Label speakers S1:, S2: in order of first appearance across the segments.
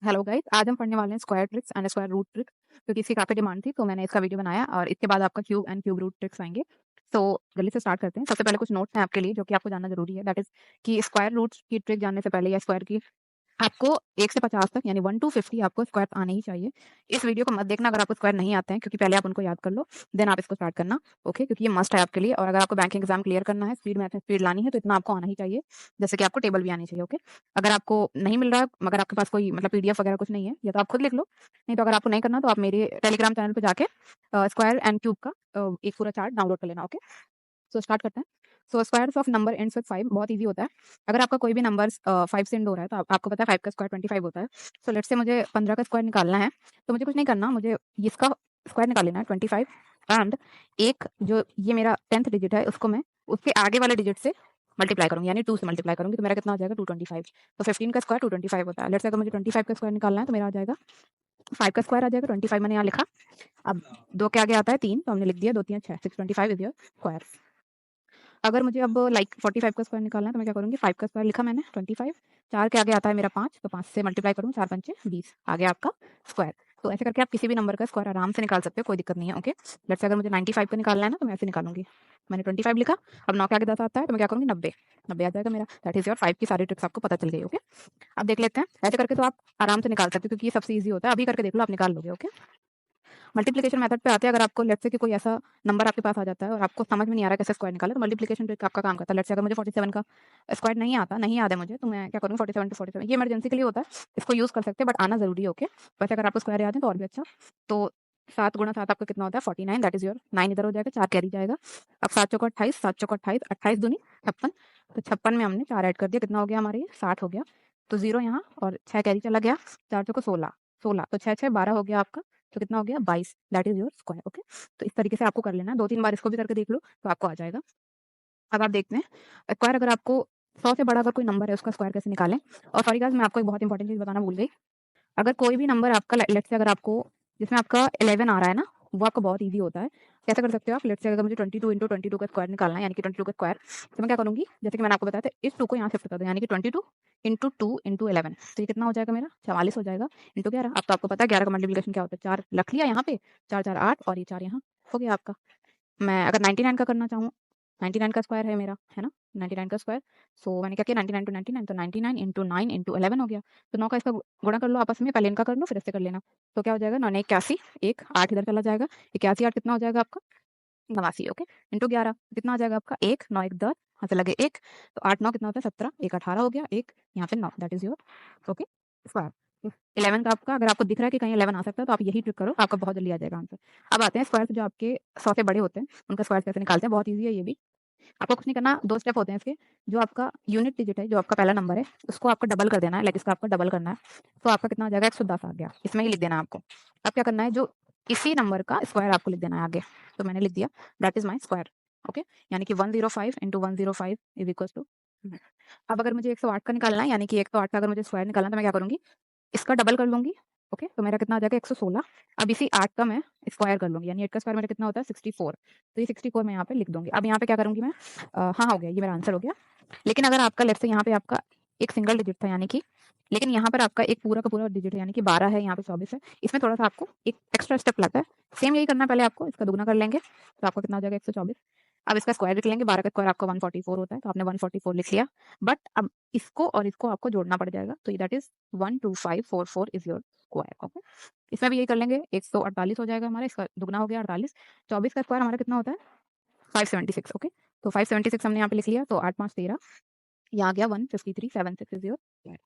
S1: Hello guys, आज हम पढ़ने वाले हैं square tricks and square root trick क्योंकि इसकी काफ़ी डिमांड थी, तो मैंने इसका वीडियो बनाया और इसके बाद आपका cube and cube root tricks आएँगे। तो जल्दी से स्टार्ट करते हैं। सबसे पहले कुछ नोट्स हैं आपके लिए जो कि आपको जानना ज़रूरी है, दैट इज़ कि स्क्वायर रूट्स की ट्रिक जानने से पहले या स्क्वायर की आपको 1 से 50 तक यानी 1 टू 50 आपको स्क्वायर आने ही चाहिए। इस वीडियो को मत देखना अगर आपको स्क्वायर नहीं आते हैं क्योंकि पहले आप उनको याद कर लो, देन आप इसको स्टार्ट करना, ओके? क्योंकि ये मस्ट है आपके लिए और अगर आपको बैंकिंग एग्ज़ाम क्लियर करना है, स्पीड मैथ में स्पीड लानी है, तो इतना आपको आना ही चाहिए, जैसे कि आपको टेबल भी आनी चाहिए, ओके? अगर आपको नहीं मिल रहा है, मगर आपके पास कोई मतलब पीडीएफ वगैरह कुछ नहीं है, या तो आप खुद लिख लो, नहीं तो अगर आपको नहीं करना तो आप मेरे टेलीग्राम चैनल पे जाके स्क्वायर एंड क्यूब का एक पूरा चार्ट डाउनलोड कर लेना, ओके? सो स्टार्ट करते हैं। So squares of number ends with 5 बहुत ईज़ी होता है। अगर आपका कोई भी नंबर 5 से एंड हो रहा है तो आपको पता है 5 का स्क्वायर 25 होता है। सो लेट्स से मुझे 15 का स्क्वायर निकालना है, तो मुझे कुछ नहीं करना, मुझे इसका स्क्वायर निकाल लेना है 25 एंड एक जो ये मेरा 10th डिजिट है उसको मैं उसके आगे वाले डिजिट से मल्टीप्लाई करूँगी यानी 2 से मल्टीप्लाई करूँगी तो मेरा कितना आ जाएगा 225। तो 15 का स्क्वायर 225 होता है। लेट्स से अगर मुझे 25 का स्क्वायर निकालना है तो मेरा आ जाएगा 5 का स्क्वायर आ जाएगा 25 मैंने यहाँ लिखा। अब 2 के आगे आता है 3 तो हमने लिख दिया 2 3 6 625 इज़ योर स्क्वायर। अगर मुझे अब लाइक 45 का स्क्वायर निकालना है तो मैं क्या करूँगी 5 का स्क्वायर लिखा मैंने 25 4 के आगे आता है मेरा 5 तो 5 से मल्टीप्लाई करूँ 4 पंचे 20 आ गया आपका स्क्वायर। तो ऐसे करके आप किसी भी नंबर का स्क्वायर आराम से निकाल सकते हो, कोई दिक्कत नहीं है, ओके? लेट्स से अगर मुझे 95 का निकालना है ना तो मैं ऐसे निकालूँगी। मैंने 25 लिखा, अब 9 के आगे 10 आता है तो मैं क्या करूँगी 90 90 आ जाएगा मेरा। दैट इज़ योर 5 की सारी ट्रिक्स आपको पता चल गई, ओके? अब देख लेते हैं, ऐसे करके तो आप आराम से निकाल सकते हो क्योंकि ये सबसे ईज़ी होता है। अभी करके देख लो आप निकाल लोगे, ओके? मल्टीप्लिकेशन मेथड पे आते हैं, अगर आपको लेट्स से कि कोई ऐसा नंबर आपके पास आ जाता है और आपको समझ में नहीं आ रहा है कैसे स्क्वायर निकालें, तो मल्टीप्लिकेशन ट्रिक आपका काम करता है। लेट्स से अगर मुझे 47 का स्क्वायर नहीं आता, नहीं याद है मुझे, तो मैं क्या करूँगी 47 टू 47 ये इमरजेंसी के लिए होता है, इसको यूज़ कर सकते हैं बट आना ज़रूरी है, ओके? वैसे अगर आपको स्क्वायर याद है तो और भी अच्छा। तो 7 गुणा 7 आपका कितना होता है 49 दैट इज़ योर 9 इधर हो जाएगा, 4 कैरी जाएगा। अब 7 चौका 28 7 चौका 28 28 दूनी 56 तो 56 में हमने 4 ऐड कर दिया, कितना हो गया हमारे ये 60 हो गया। तो 0 यहाँ और 6 कैरी चला गया, 4 चौका 16 16 तो 6 6 12 हो गया आपका। तो कितना हो गया 22 that is your square, okay? तो इस तरीके से आपको कर लेना है, 2-3 बार इसको भी करके देख लो, तो आपको आ जाएगा। अब आप देखते हैं, स्क्वायर अगर आपको 100 से बड़ा अगर कोई नंबर है, उसका स्क्वायर कैसे निकालें? और सॉरी गाइज़ मैं आपको एक बहुत इंपॉर्टेंट चीज़ बताना भूल गई। अगर कोई भी नंबर आपका लेट्स से अगर आपको जिसमें आपका 11 आ रहा है ना, वो आपका बहुत ईज़ी होता है। कैसे कर सकते हो आप? लेट्स से अगर मुझे 22 इंटू 22 का स्क्वायर निकालना है, यानी कि 22 का स्क्वायर, तो मैं क्या करूँगी, जैसे कि मैंने आपको बताया था, इस 2 को यहाँ शिफ्ट कर दो, यानी कि 22 इंटू 2 इंटू 11 तो ये कितना हो जाएगा मेरा 44 हो जाएगा, इंटू 11 अब तो आपको पता है 11 का मल्टीप्लिकेशन क्या होता है, 4 रख लिया यहाँ पे, 4 4 8 और ये 4 यहाँ, हो गया आपका। मैं अगर 99 का करना चाहूँ, 99 का स्क्वायर है मेरा, है ना? 99 का स्क्वायर, सो मैंने क्या किया 99 टू 99 तो 99 इंटू 9 इंटू 11 हो गया। तो 9 का इसका गुणा कर लो आपस में, पहले इनका कर लो फिर इससे कर लेना। तो क्या हो जाएगा 9 81 1 8 इधर चला जाएगा, 81 8 कितना हो जाएगा आपका 89, ओके? इंटू 11 कितना आ जाएगा आपका 1 9 1 10 यहाँ से लगे 1 तो 8 9 कितना होता है 17 1 18 हो गया, 1 यहाँ पे 9 that is your okay square. 11 का आपका अगर आपको दिख रहा है कि कहीं 11 आ सकता है तो आप यही ट्रिक करो, आपका बहुत जल्दी आ जाएगा आंसर। अब आते हैं स्क्वायर्स जो आपके 100 से बड़े होते हैं, उनका स्क्वायर कैसे निकालते हैं, बहुत ईज़ी है ये भी। आपको कुछ नहीं करना, 2 स्टेप होते हैं इसके। जो आपका यूनिट डिजिट है, जो आपका पहला नंबर है, उसको आपको डबल कर देना है, लाइक इसका आपको डबल करना है। तो आपका कितना आ जाएगा 110 आ गया, इसमें ही लिख देना है आपको। अब क्या करना है, जो इसी नंबर का स्क्वायर आपको लिख देना है आगे। तो मैंने लिख दिया that is my square, okay? यानी कि 105 इंटू 105 इज़ इक्वल्स टू अब अगर मुझे 108 का निकालना है, यानी कि 108 का अगर मुझे स्क्वायर निकालना है, तो मैं क्या करूँगी, इसका डबल कर लूँगी, ओके? तो मेरा कितना आ जाएगा 116। अब इसी 8 का मैं स्क्वायर कर लूँगी, यानी 8 का स्क्वायर मेरा कितना होता है 64। तो ये 64 मैं यहाँ पे लिख दूँगी। अब यहाँ पे क्या करूँगी मैं हाँ, हो गया, ये मेरा आंसर हो गया। लेकिन अगर आपका लेट्स से यहाँ पे आपका एक सिंगल डिजिट था, यानी कि लेकिन यहाँ पर आपका एक पूरा का पूरा डिजिट है, यानी कि 12 है, यहाँ पे 24 है। इसमें थोड़ा-सा आपको एक एक्स्ट्रा स्टेप लगता है। सेम यही करना है पहले आपको, इसका दुगुना कर लेंगे, तो आपका कितना आ जाएगा 124। अब इसका स्क्वायर लिख लेंगे, 12 का स्क्वायर आपका 144 होता है, तो आपने 144 लिख लिया। बट अब इसको और इसको आपको जोड़ना पड़ जाएगा, तो that is 12544 is your square, okay? इसमें भी यही कर लेंगे, 148 हो जाएगा हमारा, इसका दुगना हो गया 48। 24 का स्क्वायर हमारा कितना होता है 576, ओके? तो 576 हमने यहाँ पे लिख लिया, तो 8 5 13 ये आ गया 15376 इज़ योर स्क्वायर,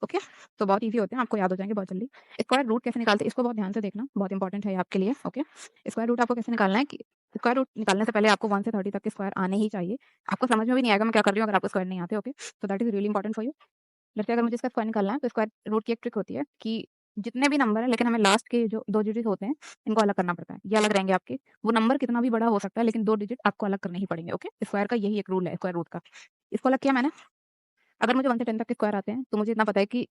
S1: ओके? तो बहुत ईज़ी होते हैं, आपको याद हो जाएँगे बहुत जल्दी। स्क्वायर रूट कैसे निकालते हैं, इसको बहुत ध्यान से देखना, बहुत इंपॉर्टेंट है ये आपके लिए, ओके? स्क्वायर रूट आपको कैसे निकालना है कि स्क्वायर रूट निकालने से पहले आपको 1 से 30 तक के स्क्वायर आने ही चाहिए। आपको समझ में भी नहीं आएगा मैं क्या कर रही हूँ अगर आपको स्क्वायर नहीं आते, okay? So that is really important for you. जैसे अगर मुझे इसका स्क्वायर निकालना है, तो स्क्वायर रूट की एक ट्रिक होती है कि जितने भी नंबर हैं, लेकिन हमें लास्ट के जो 2 डिजिट होते हैं, इनको अलग करना पड़ता है। ये अलग रहेंगे आपके। वो नंबर कितना भी बड़ा हो सकता है, लेकिन 2 डिजिट आपको अलग करने ही पड़ेंगे, ओके? स्क्वायर का यही एक रूल है स्क्वायर रूट का। इसको अलग किया मैंने, अगर मुझे 1 से 10 तक के स्क्वायर आते हैं, तो मुझे इतना पता है कि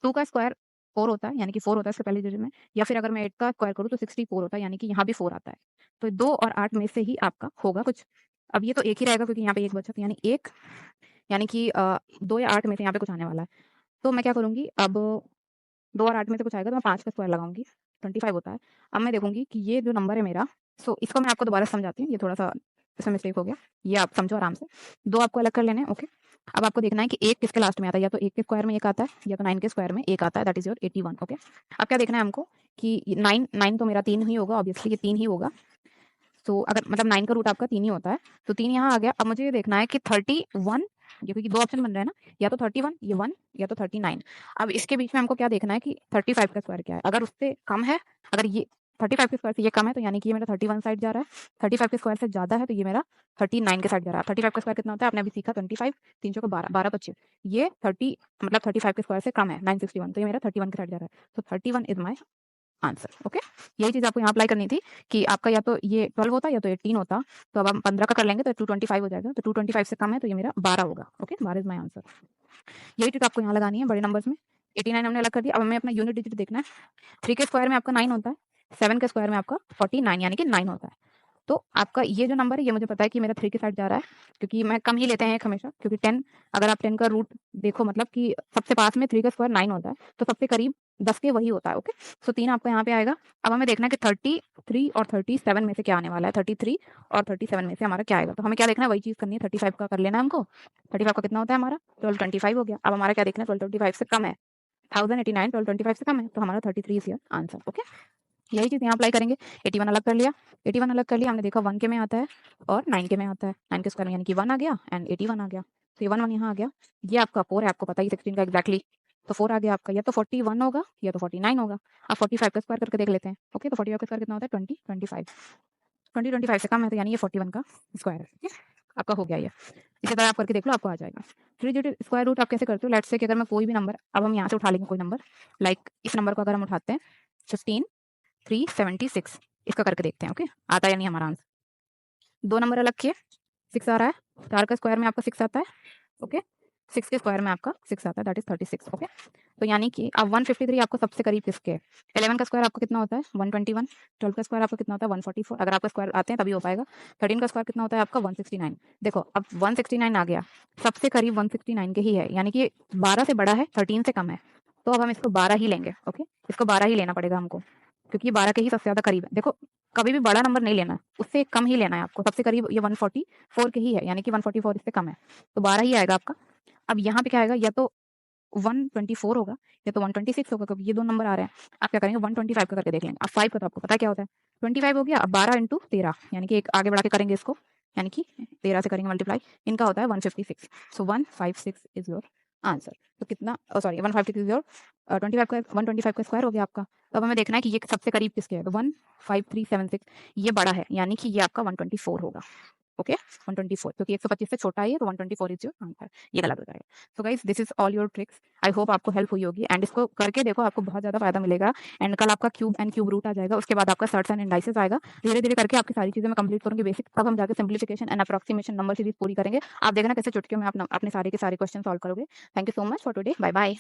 S1: 2 का स्क्वायर 4 होता है, यानी कि 4 होता है इसके पहले डिजिट में, या फिर अगर मैं 8 का स्क्वायर करूँ तो 64 होता है, यानी कि यहाँ भी 4 आता है। तो 2 और 8 में से ही आपका होगा कुछ। अब ये तो एक ही रहेगा क्योंकि यहाँ पे 1 बचा, तो यानी 1 यानी कि 2 या 8 में से यहाँ पे कुछ आने वाला है। तो मैं क्या करूँगी, अब 2 और 8 में से कुछ आएगा तो मैं 5 का स्क्वायर लगाऊँगी, 25 होता है। अब मैं देखूँगी कि ये जो नंबर है मेरा, सो इसको मैं आपको दोबारा समझाती हूँ, ये थोड़ा-सा इसमें मिस्टेक हो गया। ये आप समझो आराम से। 2 आपको अलग कर लेने हैं, ओके। अब आपको देखना है कि 1 किसके लास्ट में आता है, या तो 1 के स्क्वायर में 1 आता है, या तो 9 के स्क्वायर में 1 आता है, दैट इज़ योर 81, ओके। अब क्या देखना है हमको कि 9 तो मेरा 3 ही होगा, ऑब्वियसली ये 3 ही होगा। तो अगर मतलब 9 का रूट आपका 3 ही होता है, तो 3 यहाँ आ गया। अब मुझे ये देखना है कि 31, ये क्योंकि 2 ऑप्शन बन रहे हैं ना, या तो 31 ये 1 या तो 39। अब इसके बीच में हमको क्या देखना है कि 35 का स्क्वायर क्या है? अगर उससे कम है, अगर ये 35 के स्क्वायर से ये कम है तो यानी कि ये मेरा 31 साइड जा रहा है। 35 के स्क्वायर से ज़्यादा है तो ये मेरा 39 के साइड जा रहा है। 35 का स्क्वायर कितना होता है? आपने अभी सीखा 25, 3 चौके 12, 12 25। ये 30 मतलब 35 के स्क्वायर से कम है 961, तो ये मेरा 31 के साइड जा रहा है। तो 31 इज़ माय आंसर, ओके। यही चीज़ आपको यहाँ अप्लाई करनी थी कि आपका या तो ये 12 होता या तो 18 होता। तो अब हम 15 का कर लेंगे तो 225 हो जाएगा। तो 225 से कम है तो ये मेरा 12 होगा, ओके। 12 is my answer. यही ट्रिक आपको यहाँ लगानी है बड़े नंबर्स में। 89 हमने अलग कर दिया। अब हमें अपना यूनिट डिजिट देखना है। 3 के स्क्वायर में आपका 9 होता है, 7 के स्क्वायर में आपका 49 यानी कि 9 होता है। तो आपका ये जो नंबर है ये मुझे पता है कि मेरा 3 के साइड जा रहा है, क्योंकि मैं कम ही लेते हैं एक हमेशा, क्योंकि 10 अगर आप 10 का रूट देखो मतलब कि सबसे पास में 3 का स्क्वायर 9 होता है, तो सबसे करीब 10 के वही होता है, ओके। सो 3 आपका यहाँ पे आएगा। अब हमें देखना है कि 33 और 37 में से क्या आने वाला है। 33 और 37 में से हमारा क्या आएगा, तो हमें क्या देखना है, वही चीज़ करनी है। 35 का कर लेना है हमको। 35 का कितना होता है हमारा, 1225 हो गया। अब हमारा क्या देखना है, 1225 से कम है, 1089 1225 से कम है, तो हमारा 33 इज योर आंसर, ओके। यही चीज़ यहाँ अप्लाई करेंगे। 81 अलग कर लिया, 81 अलग कर लिया, हमने देखा 1 के में आता है और 9 के में आता है। 9 के स्क्वायर में यानी कि 1 आ गया एंड 81 आ गया। तो ये 1 1 यहाँ आ गया। ये आपका 4 है, आपको पता ही 16 का एग्जैक्टली। तो 4 आ गया आपका, या तो 41 होगा या तो 49 होगा। अब 45 का स्क्वायर करके देख लेते हैं, ओके। तो 45 का स्क्वायर कितना होता है, 20 25। 20 25 से कम है तो यानी ये 41 का स्क्वायर है, ठीक है। आपका हो गया ये। इसी तरह आप करके देख लो, आपको आ जाएगा। फिर जो स्क्वायर रूट आप कैसे करते हो, लेट्स से कि अगर मैं कोई भी नंबर, अब हम यहाँ से उठा लेंगे कोई नंबर, लाइक इस नंबर को अगर हम उठाते हैं 15 376, इसका करके देखते हैं, ओके। आता है या नहीं हमारा आंसर। 2 नंबर अलग किए, 6 आ रहा है। 4 का स्क्वायर में आपका 6 आता है, ओके। 6 के स्क्वायर में आपका 6 आता है, दैट इज 36, ओके। तो यानी कि अब 153 आपको सबसे करीब किसके है। 11 का स्क्वायर आपको कितना होता है, 121। 12 का स्क्वायर आपका कितना होता है, 144। अगर आपका स्क्वायर आते हैं तभी हो पाएगा। 13 का स्क्वायर कितना होता है आपका, 169। देखो अब 169 आ गया, सबसे करीब 169 के ही है, यानी कि 12 से बड़ा है, 13 से कम है। तो अब हम इसको 12 ही लेंगे, ओके। इसको 12 ही लेना पड़ेगा हमको, क्योंकि 12 के ही सबसे ज़्यादा करीब है। देखो कभी भी बड़ा नंबर नहीं लेना है, उससे कम ही लेना है आपको। सबसे करीब ये 144 के ही है, यानी कि 144 इससे कम है, तो 12 ही आएगा आपका। अब यहाँ पे क्या आएगा, या तो 124 होगा या तो 126 होगा, क्योंकि ये 2 नंबर आ रहे हैं। आप क्या करेंगे, 125 का करके देख लेंगे। अब 5 का तो आपको पता क्या होता है, 25 हो गया। अब 12 इंटू 13 यानी कि एक आगे बढ़ा के करेंगे इसको, यानी कि 13 से करेंगे मल्टीप्लाई, इनका होता है 156। सो 156 इज योर आंसर। तो कितना, सॉरी 156 इज योर 25 का 125 का स्क्वायर हो गया आपका। तो अब हमें देखना है कि ये सबसे करीब किसके है, तो 15376 ये बड़ा है, यानी कि ये आपका 124 होगा, ओके। 124, क्योंकि 125 से छोटा है ये, तो 124 इज योर आंसर। ये गलत हो जाएगा। So guys this is all your tricks. I hope आपको हेल्प हुई होगी, एंड इसको करके देखो, आपको बहुत ज़्यादा फायदा मिलेगा। एंड कल आपका क्यूब एंड क्यूब रूट आ जाएगा, उसके बाद आपका सर्ट्स एंड इंडाइसेस आएगा। धीरे धीरे करके आपकी सारी चीज़ें मैं कंप्लीट करूंगी बेसिक, तब हम जाकर simplification and approximation number series पूरी करेंगे। आप देखना कैसे चुटकियों में आप अपने सारे के सारे क्वेश्चन सॉल्व करोगे। Thank you so much for today, bye bye.